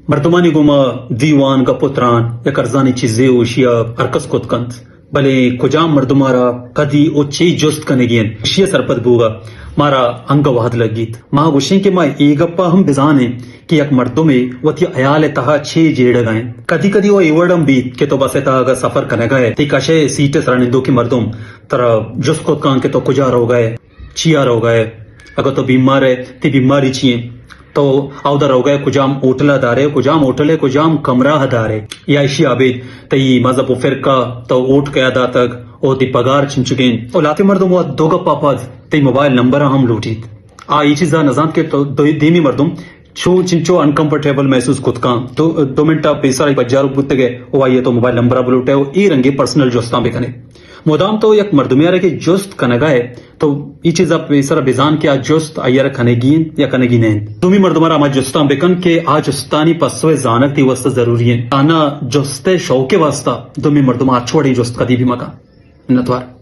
مردمانی گوما دیوان گپوتران یا کرزانی چیزے اوشیا ارکس کتکند بلے کجام مردمارا کدی او چی جست کنگین شیا سرپد بوگا مارا انگا وحد لگیت ماں گوشیں کہ ماں ای گپا ہم بزانے کہ یک مردمے وتی عیال تہا چھ جیڑ گائیں کدی کدی وہ ایوڑم بیت کہ تو بس تہا سفر کنے گئے تی کشے سیٹ سرنندو کی مردم ترا جست کتکان کہ تو کجا رو گئے چیا رو گئے اگر تو بیمار ہے تی بیماری چیئیں تو او در ہو گئے کجام ہوٹلا دارے کجام ہوٹلے کجام کمرہ دارے یا اشی عبید تی مذہب و فرقہ تو اوٹ کیا دا تک او تی پگار چنچگین او لاتی مردم وہ دوگا پاپاد تی موبائل نمبر ہم لوٹید ای چیزا نظام کے تو دیمی مردم چھو چنچو انکمفرٹیبل محسوس کتکان تو 2 منٹا پیسہ ای بجارو بوتے گئے او آئیے تو موبائل نمبر بلوٹے او ای رنگی پرسنل جوستان بکنے مدام تو یک مردمی آرے کہ جست کنگائے تو ای چیزا پیسر بیزان کیا جست آئیر کنگین یا کنگینین دومی مردمارا ما جستان بکن کہ آ جستانی پسوے زانک تی واسطہ ضروری ہیں آنا جستے شوق واسطہ دومی مردم آچوڑی جست کدی بھی مکا نتوار